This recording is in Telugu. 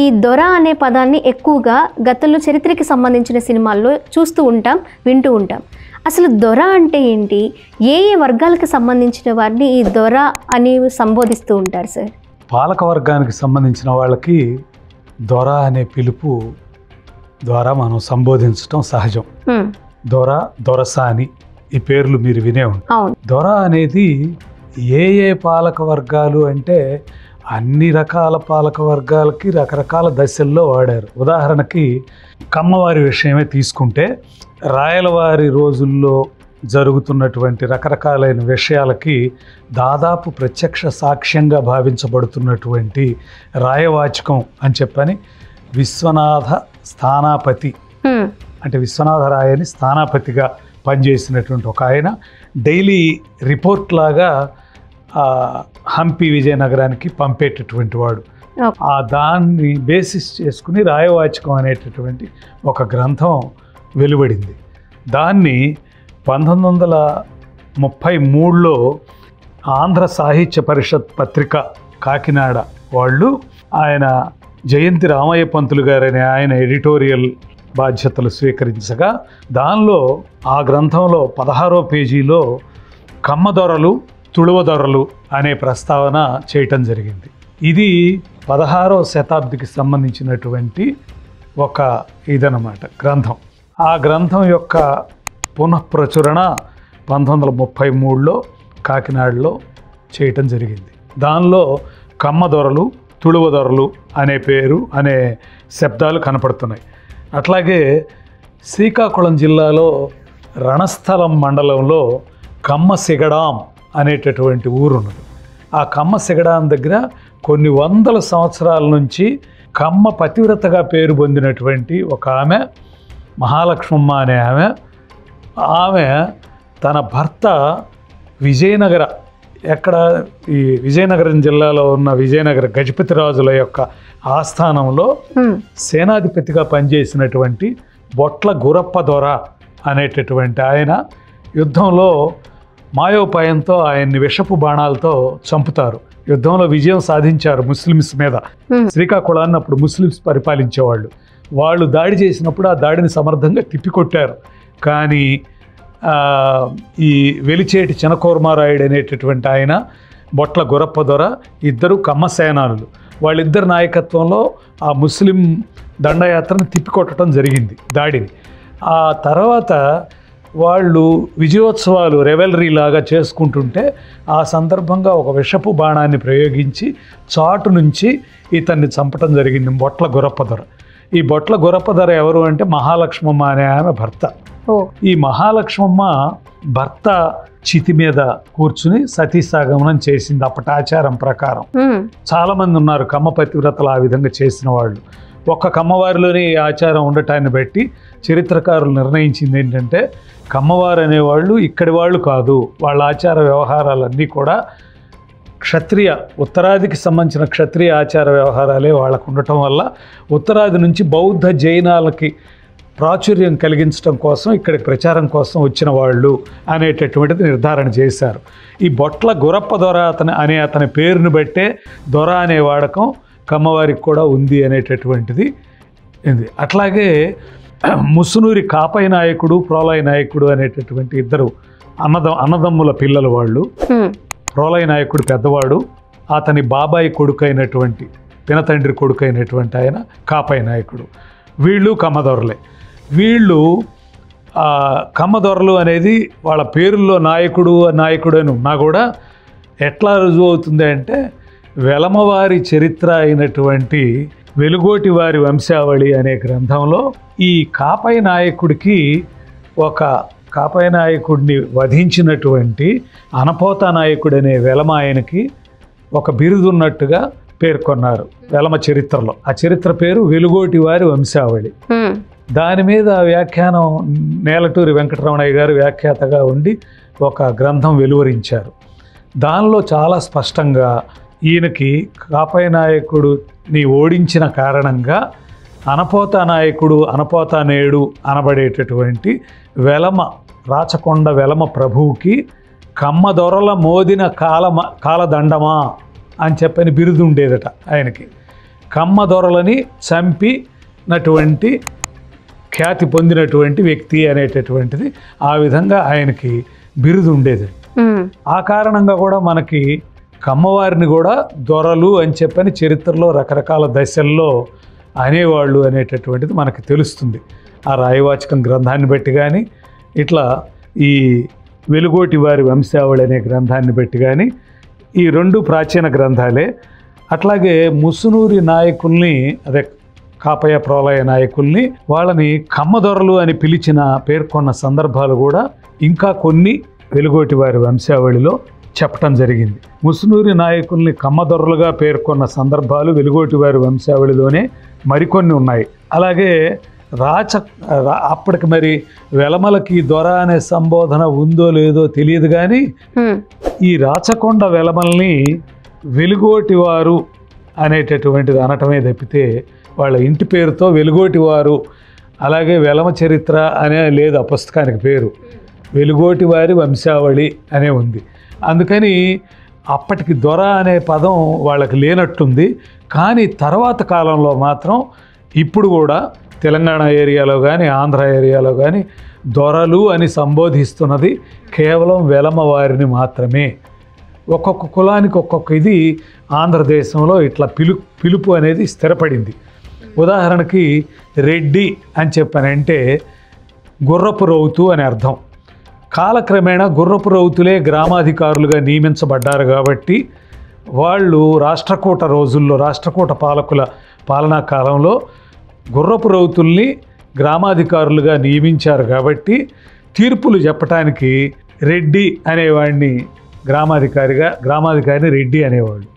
ఈ దొర అనే పదాన్ని ఎక్కువగా గతంలో చరిత్రకి సంబంధించిన సినిమాల్లో చూస్తూ ఉంటాం, వింటూ ఉంటాం. అసలు దొర అంటే ఏంటి? ఏ ఏ వర్గాలకు సంబంధించిన వారిని ఈ దొర అని సంబోధిస్తూ ఉంటారు సార్? పాలక వర్గానికి సంబంధించిన వాళ్ళకి దొర అనే పిలుపు ద్వారా మనం సంబోధించడం సహజం. దొర, దొరసాని ఈ పేర్లు మీరు వినే ఉంటారు. దొర అనేది ఏ ఏ పాలక వర్గాలు అంటే అన్ని రకాల పాలక వర్గాలకి రకరకాల దశల్లో వాడారు. ఉదాహరణకి కమ్మవారి విషయమే తీసుకుంటే రాయలవారి రోజుల్లో జరుగుతున్నటువంటి రకరకాలైన విషయాలకి దాదాపు ప్రత్యక్ష సాక్ష్యంగా భావించబడుతున్నటువంటి రాయవాచకం అని చెప్పని విశ్వనాథ స్థానాపతి అంటే విశ్వనాథరాయని స్థానాపతిగా పనిచేసినటువంటి ఒక ఆయన డైలీ రిపోర్ట్ లాగా హంపి విజయనగరానికి పంపేటటువంటి వాడు. దాన్ని బేసిస్ చేసుకుని రాయవాచకం అనేటటువంటి ఒక గ్రంథం వెలువడింది. దాన్ని 1933లో ఆంధ్ర సాహిత్య పరిషత్ పత్రిక కాకినాడ వాళ్ళు ఆయన జయంతి రామయ్య పంతులు గారనే ఆయన ఎడిటోరియల్ బాధ్యతలు స్వీకరించగా దానిలో ఆ గ్రంథంలో 16వ పేజీలో కమ్మదొరలు, తుళువదొరలు అనే ప్రస్తావన చేయటం జరిగింది. ఇది 16వ శతాబ్దికి సంబంధించినటువంటి ఒక ఇదన్నమాట గ్రంథం. ఆ గ్రంథం యొక్క పునఃప్రచురణ 1933లో కాకినాడలో చేయటం జరిగింది. దానిలో కమ్మదొరలు, తుళువదొరలు అనే పేరు అనే శబ్దాలు కనపడుతున్నాయి. అట్లాగే శ్రీకాకుళం జిల్లాలో రణస్థలం మండలంలో కమ్మసిగడాం అనేటటువంటి ఊరు ఉన్నది. ఆ కమ్మసిగడాం దగ్గర కొన్ని వందల సంవత్సరాల నుంచి కమ్మ పతివ్రతగా పేరు పొందినటువంటి ఒక ఆమె మహాలక్ష్మమ్మ అనే ఆమె తన భర్త విజయనగర ఎక్కడ ఈ విజయనగరం జిల్లాలో ఉన్న విజయనగర గజపతి రాజుల యొక్క ఆస్థానంలో సేనాధిపతిగా పనిచేసినటువంటి బొట్ల గురప్ప దొర అనేటటువంటి ఆయన యుద్ధంలో మాయోపాయంతో ఆయన్ని విషపు బాణాలతో చంపుతారు. యుద్ధంలో విజయం సాధించారు ముస్లిమ్స్ మీద. శ్రీకాకుళాన్ని అప్పుడు ముస్లిమ్స్ పరిపాలించేవాళ్ళు. వాళ్ళు దాడి చేసినప్పుడు ఆ దాడిని సమర్థంగా తిప్పికొట్టారు. కానీ ఈ వెలిచేటి చినకోర్మారాయుడు అనేటటువంటి ఆయన, బొట్ల గురప్ప దొర ఇద్దరు కమ్మ సేనానులు. వాళ్ళిద్దరి నాయకత్వంలో ఆ ముస్లిం దండయాత్రను తిప్పికొట్టడం జరిగింది దాడిని. ఆ తర్వాత వాళ్ళు విజయోత్సవాలు రెవెలరీ లాగా చేసుకుంటుంటే ఆ సందర్భంగా ఒక విషపు బాణాన్ని ప్రయోగించి చాటు నుంచి ఇతన్ని చంపటం జరిగింది బొట్ల గురప్ప దొర. ఈ బొట్ల గురప్ప దొర ఎవరు అంటే మహాలక్ష్మమ్మ అనే ఆమె భర్త. ఈ మహాలక్ష్మమ్మ భర్త చితి మీద కూర్చుని సతీసాగమనం చేసింది అప్పటి ఆచారం ప్రకారం. చాలా మంది ఉన్నారు కమ్మ పతివ్రతలు ఆ విధంగా చేసిన వాళ్ళు. ఒక్క కమ్మవారిలోనే ఈ ఆచారం ఉండటాన్ని బట్టి చరిత్రకారులు నిర్ణయించింది ఏంటంటే కమ్మవారు అనేవాళ్ళు ఇక్కడి వాళ్ళు కాదు, వాళ్ళ ఆచార వ్యవహారాలన్నీ కూడా క్షత్రియ ఉత్తరాదికి సంబంధించిన క్షత్రియ ఆచార వ్యవహారాలే వాళ్ళకు ఉండటం వల్ల ఉత్తరాది నుంచి బౌద్ధ జైనాలకి ప్రాచుర్యం కలిగించడం కోసం ఇక్కడికి ప్రచారం కోసం వచ్చిన వాళ్ళు అనేటటువంటిది నిర్ధారణ చేశారు. ఈ బొట్ల గురప్ప దొర అతని పేరుని బట్టే దొర అనే వాడకం కమ్మవారికి కూడా ఉంది అనేటటువంటిది ఇది. అట్లాగే ముసునూరి కాపై నాయకుడు, ప్రోలయ నాయకుడు అనేటటువంటి ఇద్దరు అన్నదమ్ముల పిల్లలు వాళ్ళు. ప్రోలయ నాయకుడు పెద్దవాడు, అతని బాబాయి కొడుకు అయినటువంటి పినతండ్రి కొడుకు అయినటువంటి ఆయన కాపై నాయకుడు. వీళ్ళు కమ్మదొరలే. వీళ్ళు కమ్మదొరలు అనేది వాళ్ళ పేరుల్లో నాయకుడు అని ఉన్నా కూడా ఎట్లా రుజువు అవుతుంది అంటే వెలమవారి చరిత్ర అయినటువంటి వెలుగోటి వారి వంశావళి అనే గ్రంథంలో ఈ కాపై నాయకుడికి కాపై నాయకుడిని వధించినటువంటి అనపోత నాయకుడు అనే వెలమ ఆయనకి ఒక బిరుదున్నట్టుగా పేర్కొన్నారు వెలమ చరిత్రలో. ఆ చరిత్ర పేరు వెలుగోటి వారి వంశావళి. దాని మీద వ్యాఖ్యానం నేలటూరి వెంకటరమణయ్య గారు వ్యాఖ్యాతగా ఉండి ఒక గ్రంథం వెలువరించారు. దానిలో చాలా స్పష్టంగా ఈయనకి కాపై నాయకుడిని ఓడించిన కారణంగా అనపోత నాయకుడు, అనపోత నేడు అనబడేటటువంటి వెలమ రాచకొండ వెలమ ప్రభువుకి కమ్మదొరల మోదిన కాలదండమా అని చెప్పని బిరుదు ఉండేదట ఆయనకి. కమ్మ దొరలని చంపినటువంటి ఖ్యాతి పొందినటువంటి వ్యక్తి అనేటటువంటిది ఆ విధంగా ఆయనకి బిరుదు ఉండేది. ఆ కారణంగా కూడా మనకి కమ్మవారిని కూడా దొరలు అని చెప్పని చరిత్రలో రకరకాల దశల్లో అనేవాళ్ళు అనేటటువంటిది మనకి తెలుస్తుంది. ఆ రాయవాచకం గ్రంథాన్ని బట్టి కానీ, ఇట్లా ఈ వెలుగోటి వారి వంశావళి అనే గ్రంథాన్ని బట్టి కానీ, ఈ రెండు ప్రాచీన గ్రంథాలే. అట్లాగే ముసునూరి నాయకుల్ని, అదే కాపయ ప్రోలయ నాయకుల్ని, వాళ్ళని కమ్మదొరలు అని పేర్కొన్న సందర్భాలు కూడా ఇంకా కొన్ని వెలుగోటి వారి వంశావళిలో చెప్పటం జరిగింది. ముసునూరి నాయకుల్ని కమ్మదొరలుగా పేర్కొన్న సందర్భాలు వెలుగోటి వారి వంశావళిలోనే మరికొన్ని ఉన్నాయి. అలాగే అప్పటికి మరి వెలమలకి దొర అనే సంబోధన ఉందో లేదో తెలియదు కానీ ఈ రాచకొండ వెలమల్ని వెలుగోటి వారు అనేటటువంటిది అనటమే తప్పితే వాళ్ళ ఇంటి పేరుతో వెలుగోటి వారు, అలాగే వెలమ చరిత్ర అనే లేదు ఆ పుస్తకానికి పేరు, వెలుగోటి వారి వంశావళి అనే ఉంది. అందుకని అప్పటికి దొర అనే పదం వాళ్ళకి లేనట్టుంది. కానీ తర్వాత కాలంలో మాత్రం ఇప్పుడు కూడా తెలంగాణ ఏరియాలో కానీ ఆంధ్ర ఏరియాలో కానీ దొరలు అని సంబోధిస్తున్నది కేవలం వెలమ వారిని మాత్రమే. ఒక్కొక్క కులానికి ఒక్కొక్క ఇది ఆంధ్రదేశంలో ఇట్లా పిలుపు అనేది స్థిరపడింది. ఉదాహరణకి రెడ్డి అని చెప్పనంటే గుర్రపు రౌతు అని అర్థం. కాలక్రమేణా గుర్రపు రౌతులే గ్రామాధికారులుగా నియమించబడ్డారు కాబట్టి వాళ్ళు రాష్ట్రకూట పాలకుల పాలనా కాలంలో గుర్రపు రౌతుల్ని గ్రామాధికారులుగా నియమించారు కాబట్టి తీర్పులు చెప్పటానికి రెడ్డి అనేవాడిని గ్రామాధికారిని రెడ్డి అనేవాళ్ళు.